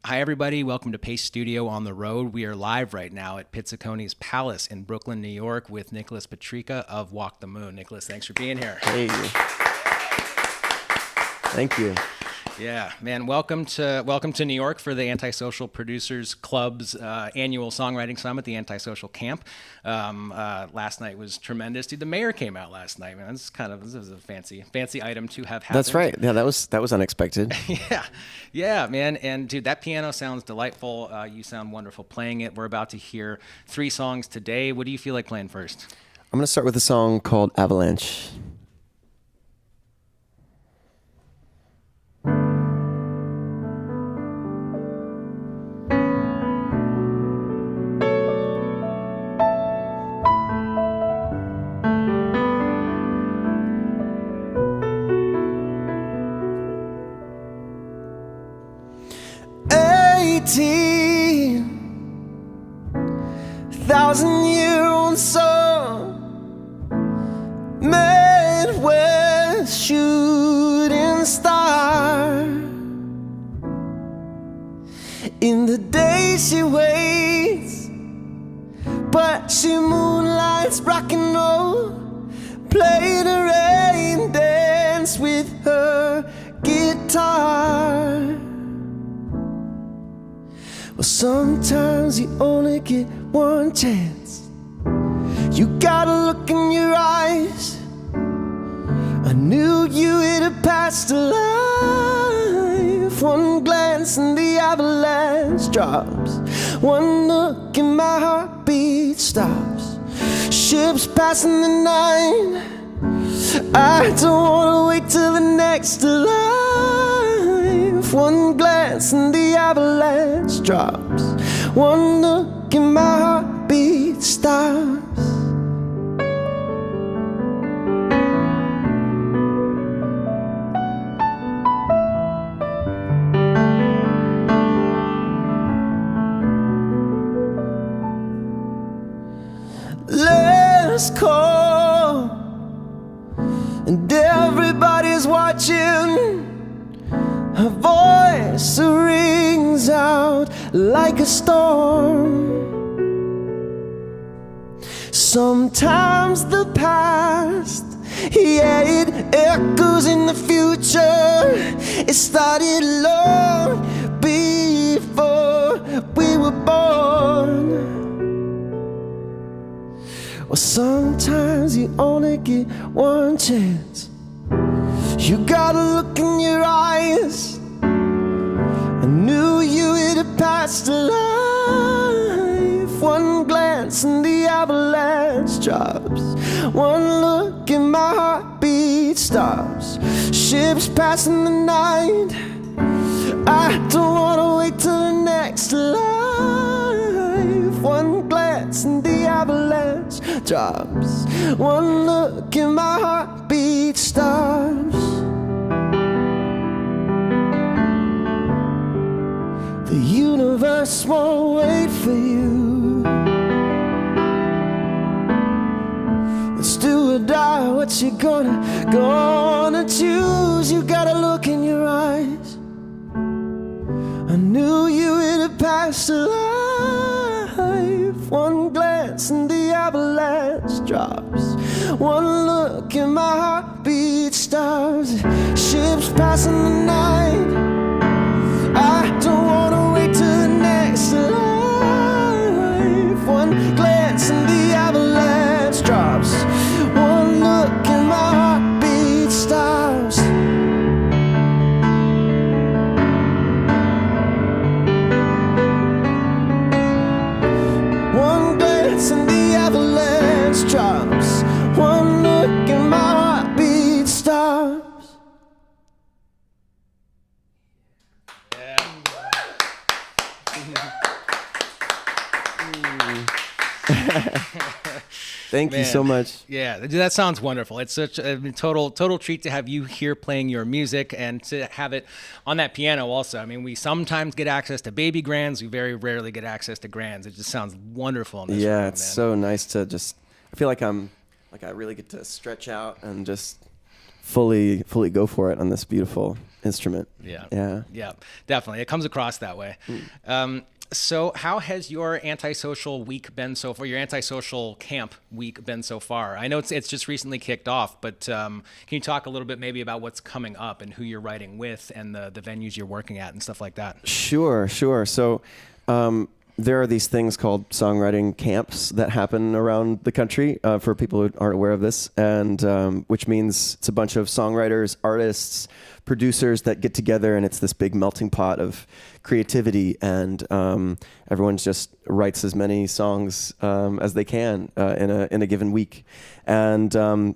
Hi, everybody. Welcome to Pace Studio on the Road. We are live right now at Pizziconi's Palace in Brooklyn, New York with Nicholas Petrika of Walk the Moon. Nicholas, thanks for being here. Hey. Thank you. Yeah, man. Welcome to New York for the Antisocial Producers Club's annual songwriting summit, the Antisocial Camp. Last night was tremendous. Dude, the mayor came out last night, man. This was a fancy item to have happened. That's right. Yeah, that was unexpected. Yeah, man. And dude, that piano sounds delightful. You sound wonderful playing it. We're about to hear 3 songs today. What do you feel like playing first? I'm gonna start with a song called Avalanche. $18,000-year-old sun made with shooting star. In the day she waits, but she moonlights rock and roll. Play the rain dance with her guitar. Well, sometimes you only get one chance. You got a look in your eyes. I knew you would have passed alive. One glance and the avalanche drops. One look and my heartbeat stops. Ships passing the night. I don't wanna wait till the next alive. One glance and the avalanche drops. One look and my heartbeat stops. Last call, and everybody's watching. Her voice rings out like a storm. Sometimes the past, yeah, it echoes in the future. It started long before we were born. Well, sometimes you only get one chance. You got a look in your eyes. I knew you would have passed alive. One glance and the avalanche drops. One look and my heartbeat stops. Ships passing the night. I don't wanna wait till the next life. One glance and the avalanche drops. One look and my heartbeat stops. The universe won't wait for you. It's do or die, what you gonna choose? You got a look in your eyes. I knew you would have passed alive. One glance and the avalanche drops. One look and my heartbeat stops. Ships passing the night. I don't wanna wait till the next life. One glance and the avalanche drops. One look and my heartbeat stops. One glance and the avalanche drops. One look and my heartbeat stops. Thank you so much. Yeah, that sounds wonderful. It's such a total treat to have you here playing your music and to have it on that piano also. I mean, we sometimes get access to baby grands. We very rarely get access to grands. It just sounds wonderful in this room, It's so nice to just, I feel like I really get to stretch out and just fully go for it on this beautiful instrument. Yeah, definitely. It comes across that way. So how has your antisocial week been so far? Your antisocial camp week been so far? I know it's just recently kicked off, but can you talk a little bit maybe about what's coming up and who you're writing with and the venues you're working at and stuff like that? Sure. So there are these things called songwriting camps that happen around the country for people who aren't aware of this, and which means it's a bunch of songwriters, artists, producers that get together, and it's this big melting pot of creativity, and everyone just writes as many songs as they can in a given week. And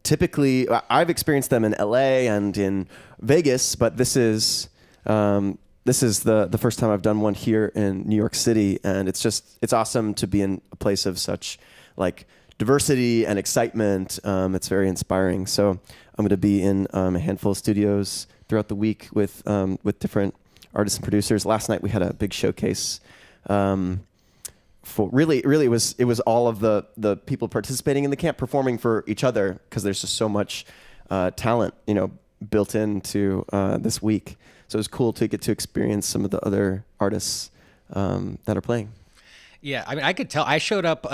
typically, I've experienced them in LA and in Vegas, but this is the first time I've done one here in New York City, and it's awesome to be in a place of such like diversity and excitement. It's very inspiring. So I'm going to be in a handful of studios throughout the week with different artists and producers. Last night we had a big showcase. For really it was all of the people participating in the camp performing for each other, because there's just so much talent, built into this week. So it was cool to get to experience some of the other artists that are playing. Yeah, I mean, I could tell. I showed up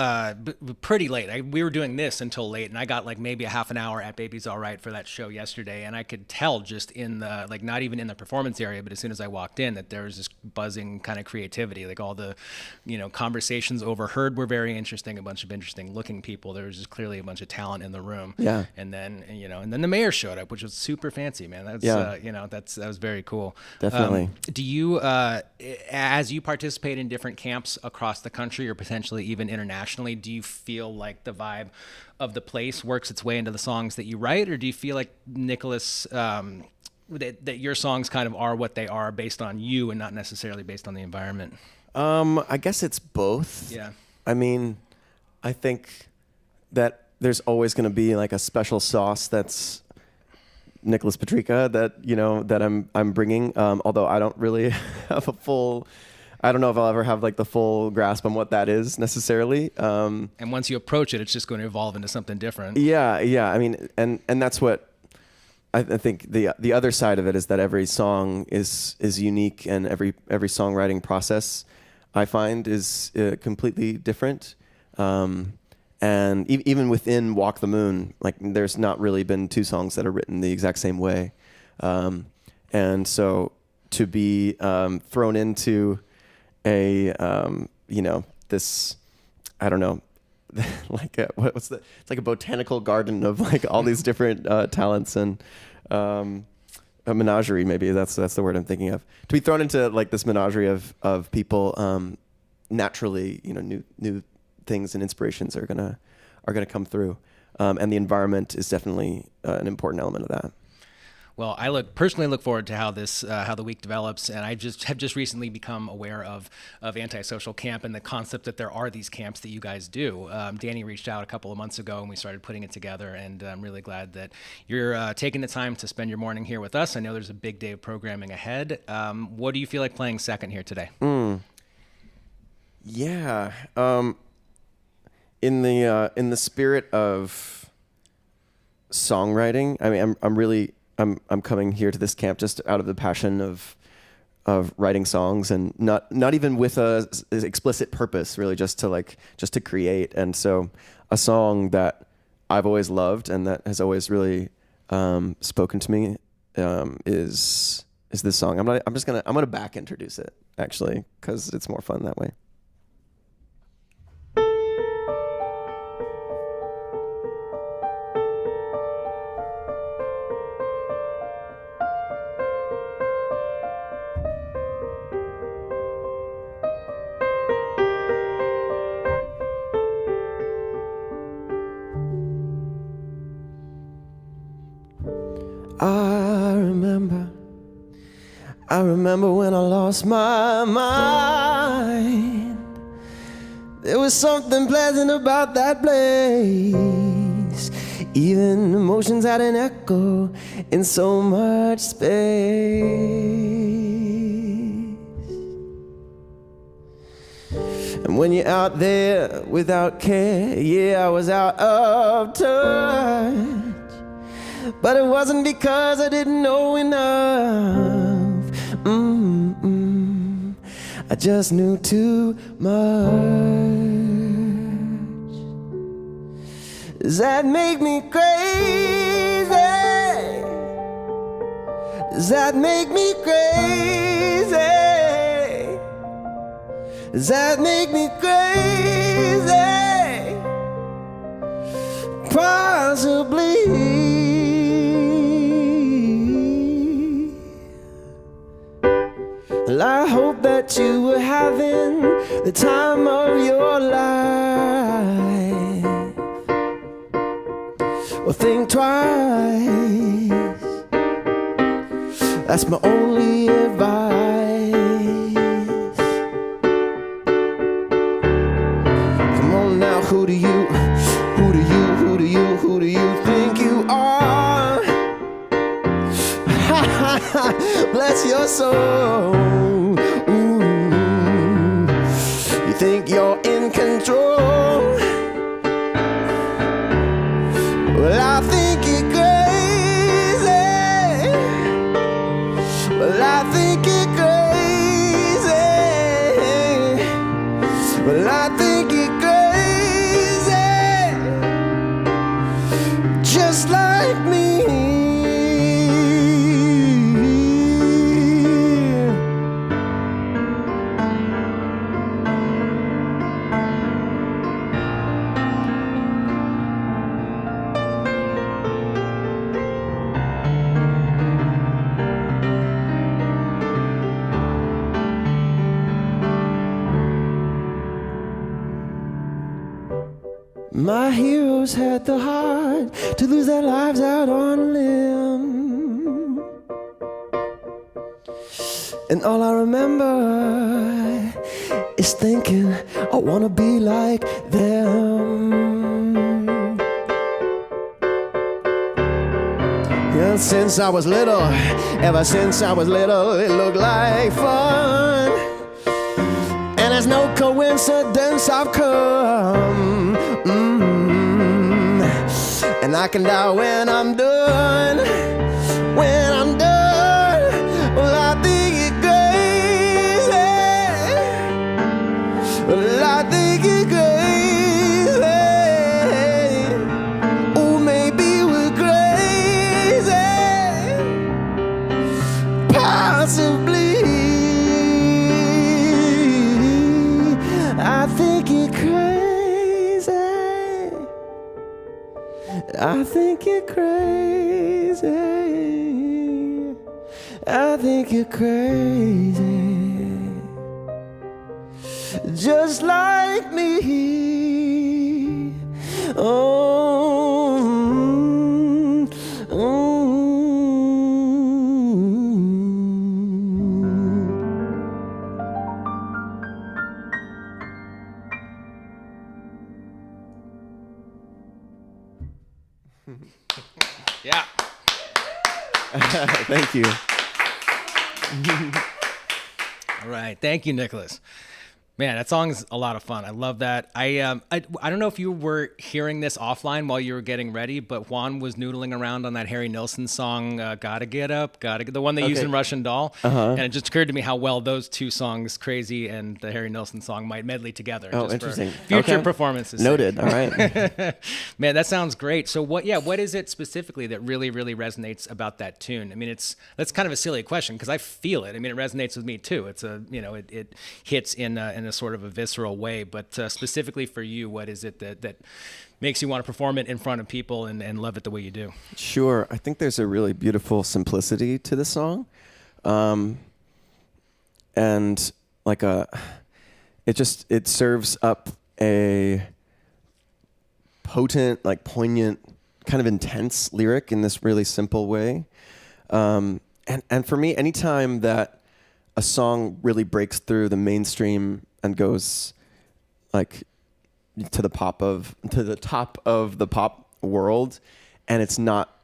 pretty late. We were doing this until late, and I got like maybe a half an hour at Baby's All Right for that show yesterday, and I could tell just in the, like, not even in the performance area, but as soon as I walked in, that there was this buzzing kind of creativity. Like all the, conversations overheard were very interesting, a bunch of interesting looking people. There was just clearly a bunch of talent in the room. Yeah. And then, and then the mayor showed up, which was super fancy, man. That's, that was very cool. Definitely. Do you, as you participate in different camps across the country or potentially even internationally, do you feel like the vibe of the place works its way into the songs that you write, or do you feel like Nicholas, that your songs kind of are what they are based on you and not necessarily based on the environment? I guess it's both. Yeah. I mean, I think that there's always going to be like a special sauce that's Nicholas Patrica that I'm bringing. Although I don't really have I don't know if I'll ever have like the full grasp on what that is necessarily. And once you approach it, it's just going to evolve into something different. Yeah. I mean, and that's what I think the other side of it is, that every song is unique, and every songwriting process I find is completely different. And even within Walk the Moon, like there's not really been two songs that are written the exact same way. And so to be thrown into this, I don't know, like it's like a botanical garden of like all these different talents, and a menagerie, maybe that's the word I'm thinking of. To be thrown into like this menagerie of people, naturally, new things and inspirations are gonna come through, and the environment is definitely an important element of that. Well, I personally look forward to how the week develops, and I have just recently become aware of Antisocial Camp and the concept that there are these camps that you guys do. Danny reached out a couple of months ago, and we started putting it together, and I'm really glad that you're taking the time to spend your morning here with us. I know there's a big day of programming ahead. What do you feel like playing second here today? Yeah, in the spirit of songwriting, I mean, I'm coming here to this camp just out of the passion of writing songs, and not even with a explicit purpose, really, just to create. And so a song that I've always loved and that has always really spoken to me is this song. I'm gonna back introduce it, actually, because it's more fun that way. I remember when I lost my mind. There was something pleasant about that place. Even emotions had an echo in so much space. And when you're out there without care, yeah, I was out of touch. but it wasn't because I didn't know enough. I just knew too much. Does that make me crazy? Does that make me crazy? Does that make me crazy? Possibly. Well, I hope that you were having the time of your life. Well, think twice. That's my only advice. Come on now, who do you think you are? Bless your soul. Ooh. You think you're in control? Well, I think you're crazy. Well, I think you're crazy. Well, I think you're crazy. Just like me. My heroes had the heart to lose their lives out on a limb. And all I remember is thinking, I wanna be like them. Yeah, since I was little, ever since I was little, it looked like fun. And it's no coincidence I've come. And I can die when I'm done. When I'm done. Well, I think you're crazy. Well, I think you're crazy. Oh, maybe we're crazy. Possibly. I think you're crazy. I think you're crazy. I think you're crazy. Just like me. Oh, Yeah. Thank you. All right. Thank you, Nicholas. Man, that song's a lot of fun. I love that. I don't know if you were hearing this offline while you were getting ready, but Juan was noodling around on that Harry Nilsson song, "Gotta Get Up," the one they used in Russian Doll, and it just occurred to me how well those two songs, "Crazy" and the Harry Nilsson song, might medley together. Oh, just interesting. For future Okay. performances. Noted. All right. Man, that sounds great. So what is it specifically that really, really resonates about that tune? I mean, that's kind of a silly question because I feel it. I mean, it resonates with me too. It's it hits in a sort of a visceral way, but specifically for you, what is it that makes you want to perform it in front of people and love it the way you do? Sure. I think there's a really beautiful simplicity to the song. And like it serves up a potent, like poignant, kind of intense lyric in this really simple way. And for me, anytime that a song really breaks through the mainstream and goes like to the top of the pop world, and it's not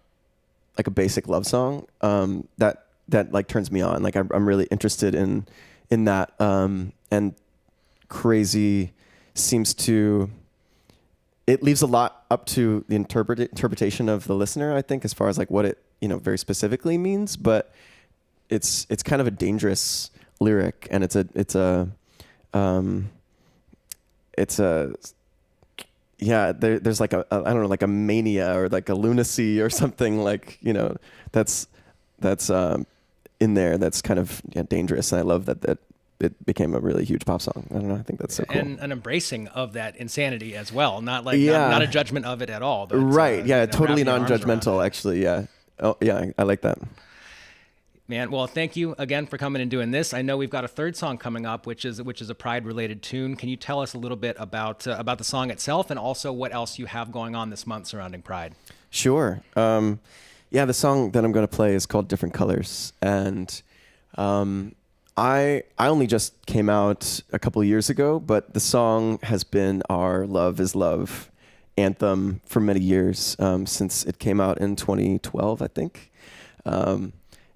like a basic love song, that like turns me on. Like I'm really interested in that. And Crazy seems to it leaves a lot up to the interpretation of the listener, I think, as far as like what it, very specifically means. But it's kind of a dangerous lyric, and it's a there's like a I don't know, like a mania or like a lunacy or something, like, that's in there that's kind of dangerous. And I love that it became a really huge pop song. I don't know. I think that's so cool. And an embracing of that insanity as well. Not like not a judgment of it at all. Right. Totally non-judgmental, actually. Yeah. Oh, yeah. I like that. Man, well, thank you again for coming and doing this. I know we've got a third song coming up, which is a Pride-related tune. Can you tell us a little bit about the song itself, and also what else you have going on this month surrounding Pride? Sure. The song that I'm going to play is called "Different Colors," and I only just came out a couple of years ago, but the song has been our "Love Is Love" anthem for many years, since it came out in 2012, I think.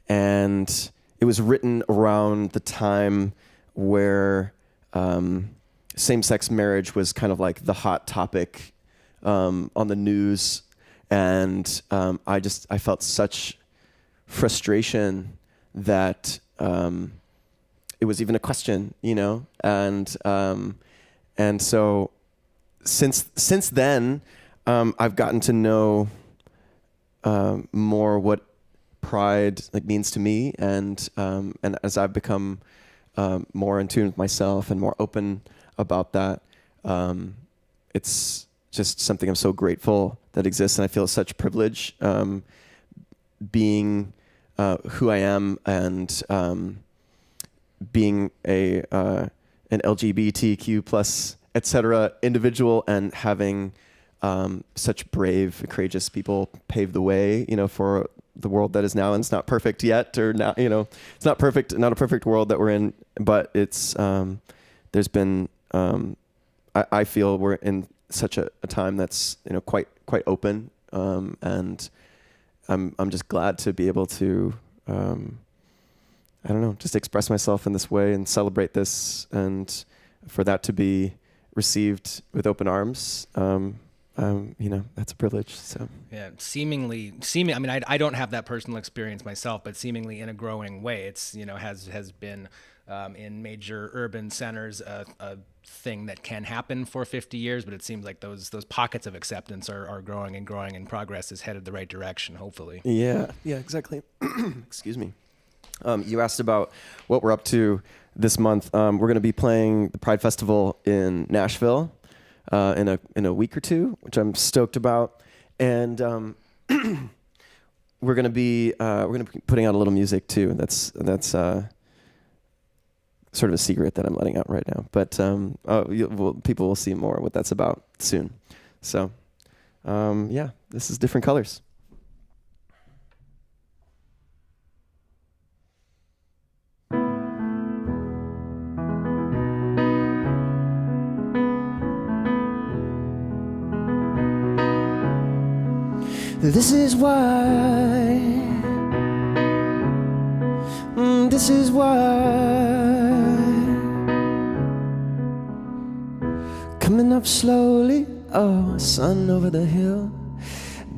And it was written around the time where same-sex marriage was kind of like the hot topic on the news. And I felt such frustration that it was even a question, And so since then, I've gotten to know more what Pride means to me, and as I've become more in tune with myself and more open about that, it's just something I'm so grateful that exists, and I feel such privilege being who I am, and being an LGBTQ plus etc. individual, and having such brave, courageous people pave the way, for the world that is now. And it's not perfect yet, or now, it's not perfect, not a perfect world that we're in, but it's, there's been, I feel we're in such a time that's, quite open. And I'm just glad to be able to, I don't know, just express myself in this way and celebrate this, and for that to be received with open arms. That's a privilege. So yeah, seemingly. I mean, I don't have that personal experience myself, but seemingly in a growing way, it's has been in major urban centers a thing that can happen for 50 years, but it seems like those pockets of acceptance are growing and growing, and progress is headed the right direction, hopefully. Yeah, exactly. Excuse me. You asked about what we're up to this month. We're going to be playing the Pride Festival in Nashville in a week or two, which I'm stoked about, and we're going to be putting out a little music too. That's sort of a secret that I'm letting out right now, but people will see more what that's about soon. So this is Different Colors. This is why. This is why. Coming up slowly, sun over the hill.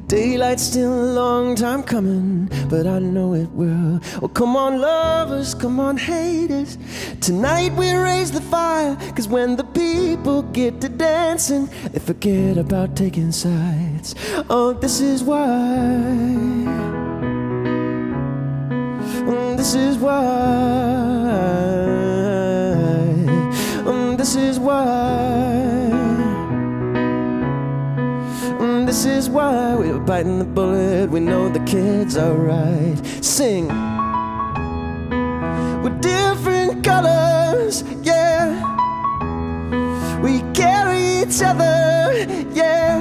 Daylight's still a long time coming, but I know it will. Well, come on lovers, come on haters. Tonight we raise the fire, 'cause when the people get to dancing, they forget about taking sides. Oh, this is why. This is why. This is why. This is why we're biting the bullet. We know the kids are right. Sing. We're different colors, yeah. We carry each other, yeah.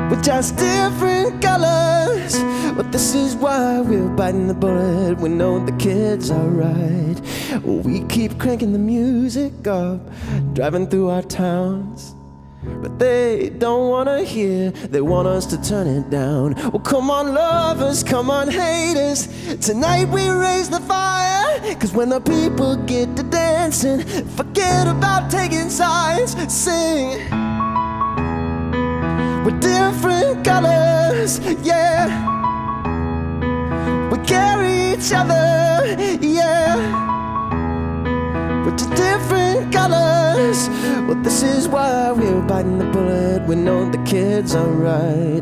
We're just different colors. But this is why we're biting the bullet. We know the kids are right. We keep cranking the music up, driving through our towns. But they don't wanna hear, they want us to turn it down. Well, come on lovers, come on haters. Tonight we raise the fire, 'cause when the people get to dancing, forget about taking sides. Sing. We're different colors, yeah. We carry each other, yeah. We're two different colors. Well, this is why we're biting the bullet. We know the kids are right.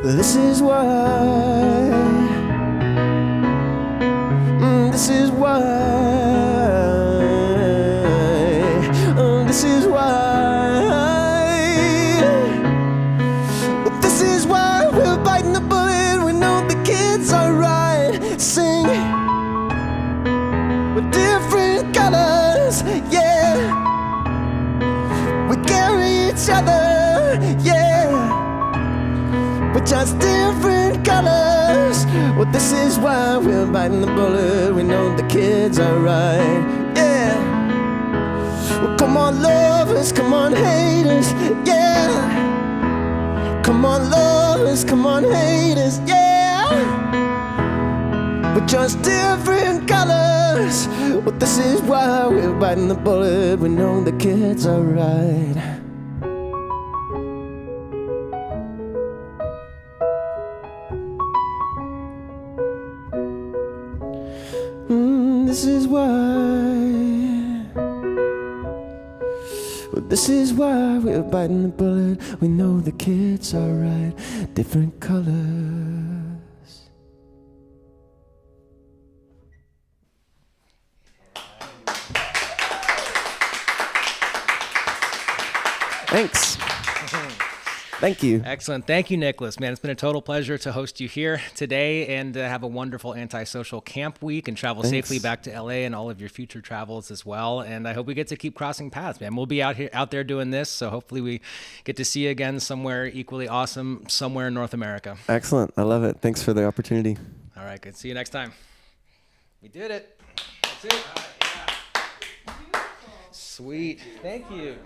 This is why. This is why. This is why. Well, this is why we're biting the bullet. We know the kids are right. Sing. We're different colors, yeah. We carry each other, yeah. We're just different colors. Well, this is why we're biting the bullet. We know the kids are right, yeah. Well, come on, lovers, come on, haters, yeah. Come on, lovers, come on, haters, yeah. We're just different colors. Well, this is why we're biting the bullet. We know the kids are right. This is why. Well, this is why we're biting the bullet. We know the kids are right. Different colors. Thanks. Thank you. Excellent. Thank you, Nicholas. Man, it's been a total pleasure to host you here today and have a wonderful antisocial camp week and travel safely back to LA and all of your future travels as well. And I hope we get to keep crossing paths, man. We'll be out there doing this. So hopefully we get to see you again somewhere equally awesome, somewhere in North America. Excellent. I love it. Thanks for the opportunity. All right. Good. See you next time. We did it. That's it. Yeah. Sweet. Thank you.